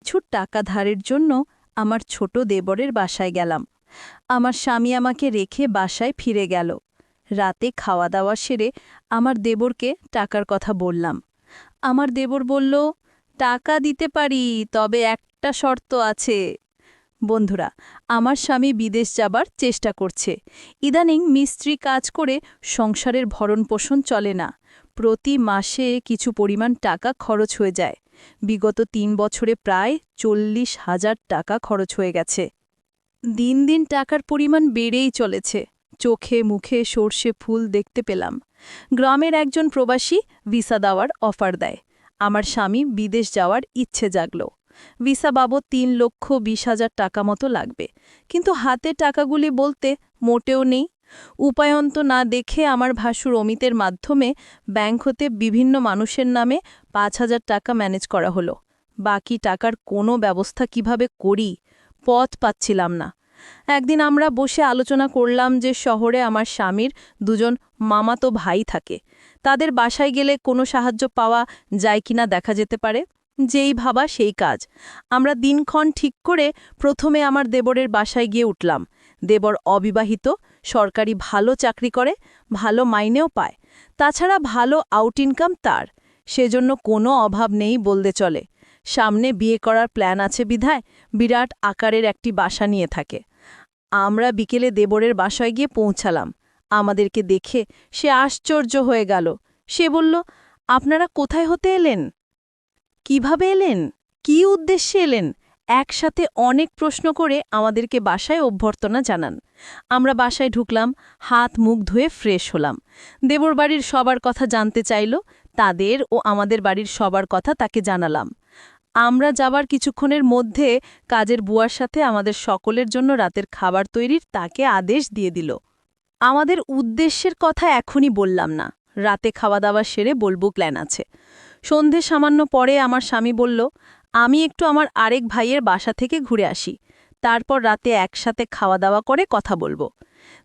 কিছু টাকা ধারের জন্য আমার ছোট দেবরের বাসায় গেলাম। আমার স্বামী আমাকে রেখে বাসায় ফিরে গেল। রাতে খাওয়া দাওয়া সেরে আমার দেবরকে টাকার কথা বললাম। আমার দেবর বলল, টাকা দিতে পারি, তবে একটা শর্ত আছে। বন্ধুরা, আমার স্বামী বিদেশ যাবার চেষ্টা করছে। ইদানিং মিস্ত্রি কাজ করে সংসারের ভরণপোষণ চলে না। প্রতি মাসে কিছু পরিমাণ টাকা খরচ হয়ে যায়। বিগত ৩ বছরে প্রায় ৪০,০০০ টাকা খরচ হয়ে গেছে। দিন দিন টাকার পরিমাণ বেড়েই চলেছে। চোখে মুখে সর্ষে ফুল দেখতে পেলাম। গ্রামের একজন প্রবাসী ভিসা দেওয়ার অফার দেয়। আমার স্বামী বিদেশ যাওয়ার ইচ্ছে জাগল। ভিসা বাবদ ৩,২০,০০০ টাকা মতো লাগবে, কিন্তু হাতে টাকাগুলি বলতে মোটেও নেই। উপায়ন্ত না দেখে আমার ভাসুর অমিতের মাধ্যমে ব্যাংক হতে বিভিন্ন মানুষের নামে ৫,০০০ টাকা ম্যানেজ করা হলো। বাকি টাকার কোনো ব্যবস্থা কিভাবে করি, পথ পাচ্ছিলাম না। একদিন আমরা বসে আলোচনা করলাম যে শহরে আমার স্বামীর দুজন মামাতো ভাই থাকে। তাদের বাসায় গেলে কোনো সাহায্য পাওয়া যায় কিনা দেখা যেতে পারে। যেই ভাবা সেই কাজ। আমরা দিনক্ষণ ঠিক করে প্রথমে আমার দেবরের বাসায় গিয়ে উঠলাম। দেবর অবিবাহিত, সরকারি ভালো চাকরি করে, ভালো মাইনেও পায়। তাছাড়া ভালো আউট ইনকাম তার, সেজন্য কোনো অভাব নেই বলতে চলে। সামনে বিয়ে করার প্ল্যান আছে বিধায় বিরাট আকারের একটি বাসা নিয়ে থাকে। আমরা বিকেলে দেবরের বাসায় গিয়ে পৌঁছালাম। আমাদেরকে দেখে সে আশ্চর্য হয়ে গেল। সে বলল, আপনারা কোথায় হতে এলেন? কিভাবে এলেন? কী উদ্দেশ্যে এলেন? একসাথে অনেক প্রশ্ন করে আমাদেরকে বাসায় অভ্যর্থনা জানান। আমরা বাসায় ঢুকলাম, হাত মুখ ধুয়ে ফ্রেশ হলাম। দেবর বাড়ির সবার কথা জানতে চাইল। তাদের ও আমাদের বাড়ির সবার কথা তাকে জানালাম। আমরা যাবার কিছুক্ষণের মধ্যে কাজের বুয়ার সাথে আমাদের সকলের জন্য রাতের খাবার তৈরির তাকে আদেশ দিয়ে দিল। আমাদের উদ্দেশ্যের কথা এখনই বললাম না, রাতে খাওয়া দাওয়া সেরে বলবো প্ল্যান আছে। সন্ধে সামান্য পরে আমার স্বামী বলল, আমি একটু আমার আরেক ভাইয়ের বাসা থেকে ঘুরে আসি, তারপর রাতে একসাথে খাওয়া দাওয়া করে কথা বলবো।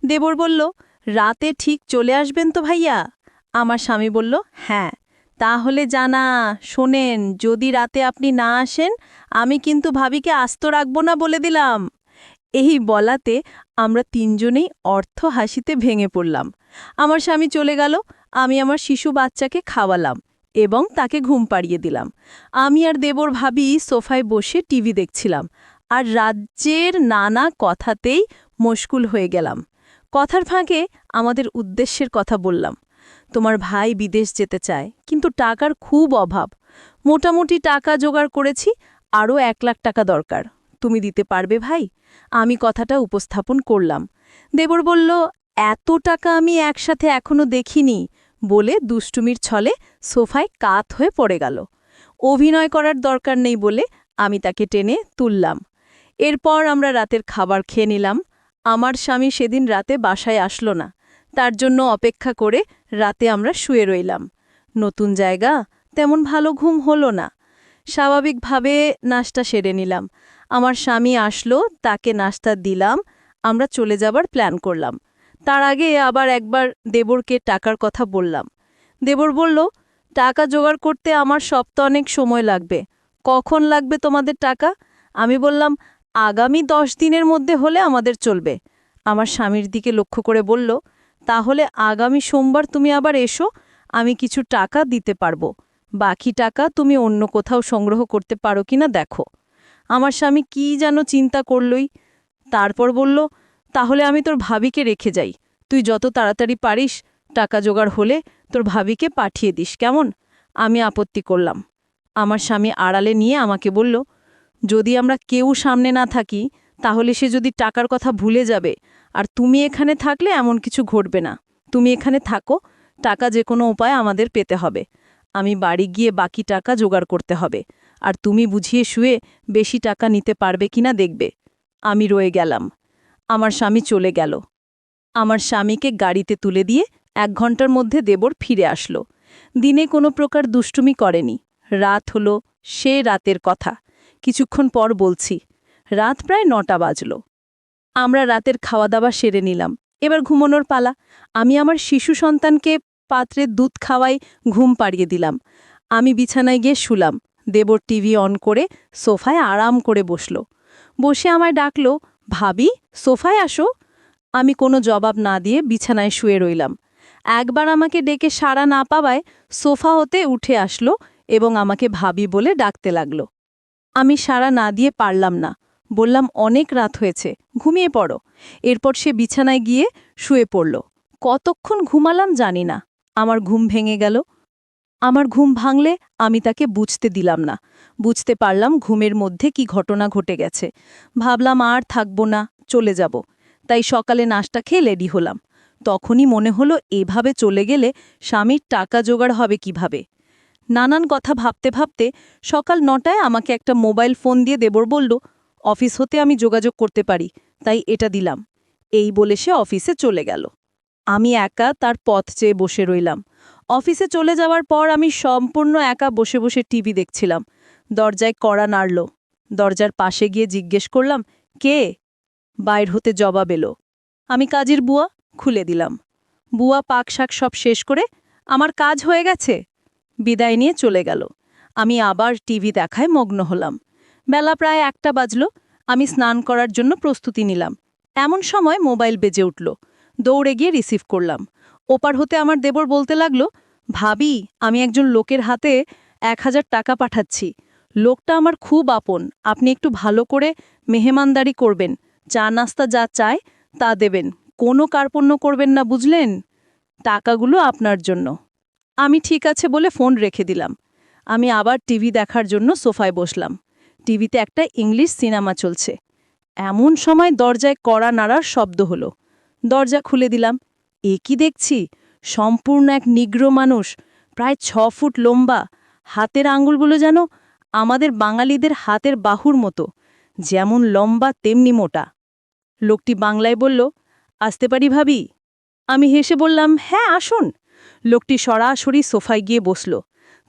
দেবর বলল, রাতে ঠিক চলে আসবেন তো ভাইয়া? আমার স্বামী বলল, হ্যাঁ। তাহলে জানা শোনেন, যদি রাতে আপনি না আসেন, আমি কিন্তু ভাবিকে আস্ত রাখব না বলে দিলাম। এই বলাতে আমরা তিনজনেই অর্থ হাসিতে ভেঙে পড়লাম। আমার স্বামী চলে গেল। আমি আমার শিশু বাচ্চাকে খাওয়ালাম এবং তাকে ঘুম পাড়িয়ে দিলাম। আমি আর দেবর ভাবি সোফায় বসে টিভি দেখছিলাম, আর রাজ্যের নানা কথাতেই মশগুল হয়ে গেলাম। কথার ফাঁকে আমাদের উদ্দেশ্যের কথা বললাম। তোমার ভাই বিদেশ যেতে চায়, কিন্তু টাকার খুব অভাব। মোটামুটি টাকা জোগাড় করেছি, আরও ১,০০,০০০ টাকা দরকার। তুমি দিতে পারবে ভাই? আমি কথাটা উপস্থাপন করলাম। দেবর বলল, এত টাকা আমি একসাথে এখনো দেখিনি, বলে দুষ্টুমির ছলে সোফায় কাত হয়ে পড়ে গেল। অভিনয় করার দরকার নেই বলে আমি তাকে টেনে তুললাম। এরপর আমরা রাতের খাবার খেয়ে নিলাম। আমার স্বামী সেদিন রাতে বাসায় আসলো না। তার জন্য অপেক্ষা করে রাতে আমরা শুয়ে রইলাম। নতুন জায়গা, তেমন ভালো ঘুম হলো না। স্বাভাবিকভাবে নাশতা সেরে নিলাম। আমার স্বামী আসলো, তাকে নাশতা দিলাম। আমরা চলে যাবার প্ল্যান করলাম। তার আগে আবার একবার দেবরকে টাকার কথা বললাম। দেবর বলল, টাকা জোগাড় করতে আমার সপ্তাহ অনেক সময় লাগবে। কখন লাগবে তোমাদের টাকা? আমি বললাম, আগামী ১০ দিনের মধ্যে হলে আমাদের চলবে। আমার স্বামীর দিকে লক্ষ্য করে বলল, তাহলে আগামী সোমবার তুমি আবার এসো, আমি কিছু টাকা দিতে পারবো। বাকি টাকা তুমি অন্য কোথাও সংগ্রহ করতে পারো কিনা দেখো। আমার স্বামী কি যেন চিন্তা করলই, তারপর বলল, তাহলে আমি তোর ভাবিকে রেখে যাই। তুই যত তাড়াতাড়ি পারিস টাকা জোগাড় হলে তোর ভাবিকে পাঠিয়ে দিস, কেমন? আমি আপত্তি করলাম। আমার স্বামী আড়ালে নিয়ে আমাকে বলল, যদি আমরা কেউ সামনে না থাকি, তাহলে সে যদি টাকার কথা ভুলে যাবে, আর তুমি এখানে থাকলে এমন কিছু ঘটবে না। তুমি এখানে থাকো, টাকা যে কোনো উপায়ে আমাদের পেতে হবে। আমি বাড়ি গিয়ে বাকি টাকা জোগাড় করতে হবে, আর তুমি বুঝিয়ে শুয়ে বেশি টাকা নিতে পারবে কিনা দেখবে। আমি রয়ে গেলাম। আমার স্বামী চলে গেল। আমার স্বামীকে গাড়িতে তুলে দিয়ে ১ ঘন্টার মধ্যে দেবর ফিরে আসলো। দিনে কোনো প্রকার দুষ্টুমি করেনি। রাত হলো, সে রাতের কথা কিছুক্ষণ পর বলছি। রাত প্রায় ৯টা বাজল। আমরা রাতের খাওয়া দাওয়া সেরে নিলাম। এবার ঘুমানোর পালা। আমি আমার শিশু সন্তানকে পাত্রে দুধ খাওয়াই ঘুম পাড়িয়ে দিলাম। আমি বিছানায় গিয়ে শুলাম। দেবর টিভি অন করে সোফায় আরাম করে বসল। বসে আমায় ডাকল, ভাবি সোফায় আসো। আমি কোনো জবাব না দিয়ে বিছানায় শুয়ে রইলাম। একবার আমাকে ডেকে সাড়া না পাওয়ায় সোফা হতে উঠে আসলো এবং আমাকে ভাবি বলে ডাকতে লাগল। আমি সাড়া না দিয়ে পারলাম না, বললাম অনেক রাত হয়েছে, ঘুমিয়ে পড়ো। এরপর সে বিছানায় গিয়ে শুয়ে পড়ল। কতক্ষণ ঘুমালাম জানি না, আমার ঘুম ভেঙে গেল। আমার ঘুম ভাঙলে আমি তাকে বুঝতে দিলাম না। বুঝতে পারলাম ঘুমের মধ্যে কি ঘটনা ঘটে গেছে। ভাবলাম আর থাকব না, চলে যাব। তাই সকালে নাশতা খেয়ে রেডি হলাম। তখনই মনে হলো এভাবে চলে গেলে স্বামীর টাকা জোগাড় হবে কিভাবে। নানান কথা ভাবতে ভাবতে সকাল 9টায় আমাকে একটা মোবাইল ফোন দিয়ে দেবর বলল, অফিস হতে আমি যোগাযোগ করতে পারি, তাই এটা দিলাম। এই বলে সে অফিসে চলে গেল। আমি একা তার পথ চেয়ে বসে রইলাম। অফিসে চলে যাওয়ার পর আমি সম্পূর্ণ একা বসে বসে টিভি দেখছিলাম। দরজায় কড়া নাড়ল। দরজার পাশে গিয়ে জিজ্ঞেস করলাম, কে? বাইর হতে জবাব এলো, আমি কাজের বুয়া। খুলে দিলাম। বুয়া পাক শাক সব শেষ করে, আমার কাজ হয়ে গেছে, বিদায় নিয়ে চলে গেল। আমি আবার টিভি দেখায় মগ্ন হলাম। বেলা প্রায় 1টা বাজল। আমি স্নান করার জন্য প্রস্তুতি নিলাম। এমন সময় মোবাইল বেজে উঠল। দৌড়ে গিয়ে রিসিভ করলাম। ওপার হতে আমার দেবর বলতে লাগল, ভাবি আমি একজন লোকের হাতে 1000 টাকা পাঠাচ্ছি। লোকটা আমার খুব আপন, আপনি একটু ভালো করে মেহমানদারি করবেন, চা নাস্তা যা চায় তা দেবেন, কোনো কার্পণ্য করবেন না, বুঝলেন? টাকাগুলো আপনার জন্য। আমি ঠিক আছে বলে ফোন রেখে দিলাম। আমি আবার টিভি দেখার জন্য সোফায় বসলাম। টিভিতে একটা ইংলিশ সিনেমা চলছে। এমন সময় দরজায় কড়া নাড়ার শব্দ হলো। দরজা খুলে দিলাম। এ কি দেখছি, সম্পূর্ণ এক নিগ্র মানুষ, প্রায় 6 ফুট লম্বা, হাতের আঙুলগুলো যেন আমাদের বাঙালিদের হাতের বাহুর মতো, যেমন লম্বা তেমনি মোটা। লোকটি বাংলায় বলল, আসতে পারি ভাবি? আমি হেসে বললাম, হ্যাঁ আসুন। লোকটি সরাসরি সোফায় গিয়ে বসল।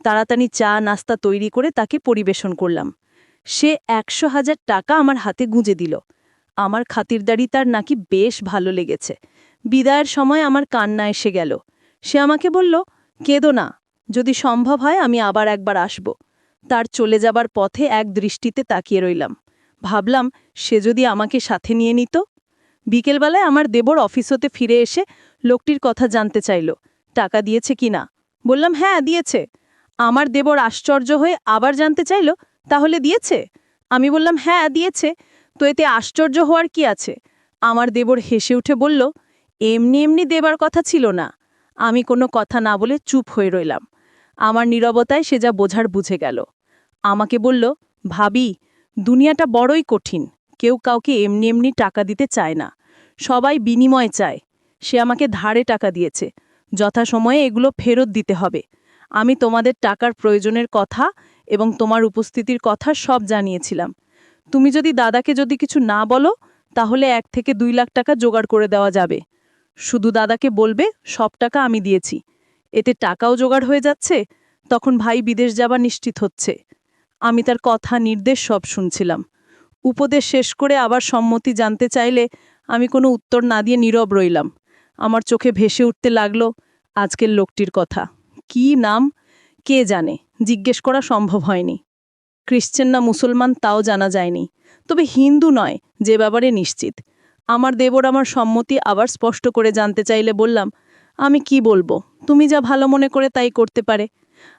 তাড়াতাড়ি চা নাস্তা তৈরি করে তাকে পরিবেশন করলাম। সে 100,000 টাকা আমার হাতে গুঁজে দিল। আমার খাতিরদারি তার নাকি বেশ ভালো লেগেছে। বিদায়ের সময় আমার কান্না এসে গেল। সে আমাকে বলল, কেঁদো না, যদি সম্ভব হয় আমি আবার একবার আসব। তার চলে যাবার পথে এক দৃষ্টিতে তাকিয়ে রইলাম। ভাবলাম সে যদি আমাকে সাথে নিয়ে নিত। বিকেলবেলায় আমার দেবর অফিস হতে ফিরে এসে লোকটির কথা জানতে চাইল, টাকা দিয়েছে কিনা। বললাম হ্যাঁ দিয়েছে। আমার দেবর আশ্চর্য হয়ে আবার জানতে চাইল, তাহলে দিয়েছে? আমি বললাম হ্যাঁ দিয়েছে, তো এতে আশ্চর্য হওয়ার কি আছে? আমার দেবর হেসে উঠে বলল, এমনি এমনি দেবার কথা ছিল না। আমি কোনো কথা না বলে চুপ হয়ে রইলাম। আমার নীরবতায় সে যা বোঝার বুঝে গেল। আমাকে বলল, ভাবি দুনিয়াটা বড়ই কঠিন, কেউ কাউকে এমনি এমনি টাকা দিতে চায় না, সবাই বিনিময় চায়। সে আমাকে ধারে টাকা দিয়েছে, যথাসময়ে এগুলো ফেরত দিতে হবে। আমি তোমাদের টাকার প্রয়োজনের কথা এবং তোমার উপস্থিতির কথা সব জানিয়েছিলাম। তুমি যদি দাদাকে যদি কিছু না বলো, তাহলে 1 থেকে 2 লাখ টাকা জোগাড় করে দেওয়া যাবে। শুধু দাদাকে বলবে সব টাকা আমি দিয়েছি, এতে টাকাও জোগাড় হয়ে যাচ্ছে, তখন ভাই বিদেশ যাওয়া নিশ্চিত হচ্ছে। আমি তার কথা নির্দেশ সব শুনছিলাম। উপদেশ শেষ করে আবার সম্মতি জানতে চাইলে আমি কোনো উত্তর না দিয়ে নীরব রইলাম। আমার চোখে ভেসে উঠতে লাগলো আজকের লোকটির কথা। কি নাম কে জানে, জিজ্ঞেস করা সম্ভব হয়নি। খ্রিশ্চান না মুসলমান তাও জানা যায়নি, তবে হিন্দু নয় যে ব্যাপারে নিশ্চিত। আমার দেবর আমার সম্মতি আবার স্পষ্ট করে জানতে চাইলে বললাম, আমি কি বলবো, তুমি যা ভালো মনে করে তাই করতে পারে।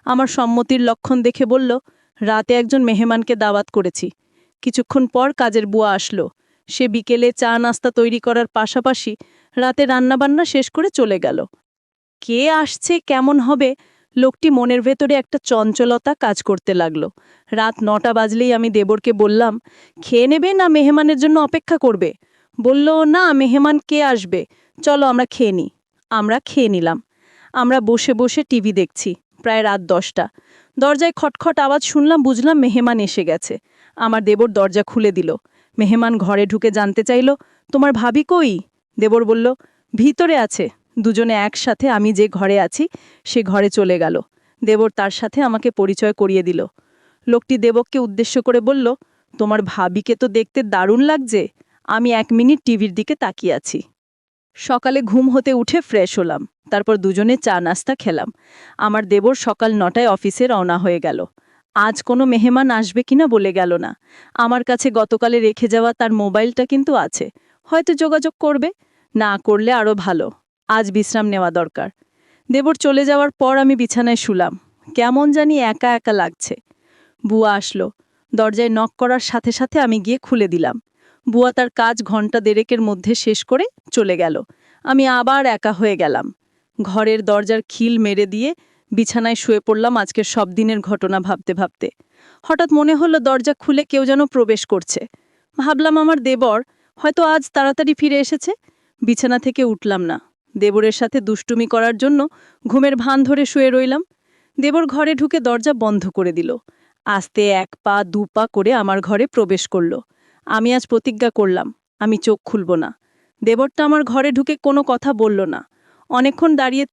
আমার সম্মতির লক্ষণ দেখে বলল, রাতে একজন মেহমানকে দাওয়াত করেছি। কিছুক্ষণ পর কাজের বুয়া আসলো। সে বিকেলে চা নাস্তা তৈরি করার পাশাপাশি রাতে রান্নাবান্না শেষ করে চলে গেল। কে আসছে কেমন হবে, লোকটি মনের ভেতরে একটা চঞ্চলতা কাজ করতে লাগলো। রাত 9টা বাজলেই আমি দেবরকে বললাম, খেয়ে নেবে না মেহমানের জন্য অপেক্ষা করবে? বলল, না মেহমান কে আসবে, চলো আমরা খেয়ে নিই। আমরা খেয়ে নিলাম। আমরা বসে বসে টিভি দেখছি। প্রায় রাত 10টা। দরজায় খটখট আওয়াজ শুনলাম, বুঝলাম মেহমান এসে গেছে। আমার দেবর দরজা খুলে দিল। মেহমান ঘরে ঢুকে জানতে চাইল, তোমার ভাবি কই? দেবর বলল, ভিতরে আছে। দুজনে একসাথে আমি যে ঘরে আছি সে ঘরে চলে গেল। দেবর তার সাথে আমাকে পরিচয় করিয়ে দিল। লোকটি দেবককে উদ্দেশ্য করে বলল, তোমার ভাবিকে তো দেখতে দারুণ লাগছে। আমি 1 মিনিট টিভির দিকে তাকিয়ে আছি। সকালে ঘুম হতে উঠে ফ্রেশ হলাম। তারপর দুজনে চা নাস্তা খেলাম। আমার দেবর সকাল 9টায় অফিসে রওনা হয়ে গেল। আজ কোনো মেহমান আসবে কিনা বলে গেল না। আমার কাছে গতকালে রেখে যাওয়া তার মোবাইলটা কিন্তু আছে, হয়তো যোগাযোগ করবে। না করলে আরও ভালো, আজ বিশ্রাম নেওয়া দরকার। দেবর চলে যাওয়ার পর আমি বিছানায় শুলাম, কেমন জানি একা একা লাগছে। বুয়া আসলো, দরজায় নক করার সাথে সাথে আমি গিয়ে খুলে দিলাম। বুয়া তার কাজ ঘন্টা দেড়েকের মধ্যে শেষ করে চলে গেল। আমি আবার একা হয়ে গেলাম। ঘরের দরজার খিল মেরে দিয়ে বিছানায় শুয়ে পড়লাম আজকের সব দিনের ঘটনা ভাবতে ভাবতে। হঠাৎ মনে হলো দরজা খুলে কেউ যেন প্রবেশ করছে। ভাবলাম আমার দেবর, হয়তো আজ তাড়াতাড়ি ফিরে এসেছে। বিছানা থেকে উঠলাম না। দেবরের সাথে দুষ্টুমি করার জন্য ঘুমের ভান ধরে শুয়ে রইলাম। দেবর ঘরে ঢুকে দরজা বন্ধ করে দিল। আস্তে 1 পা 2 পা করে আমার ঘরে প্রবেশ করল। আমি আজ প্রতিজ্ঞা করলাম, আমি চোখ খুলব না। দেবরটা আমার ঘরে ঢুকে কোনো কথা বলল না। অনেকক্ষণ দাঁড়িয়ে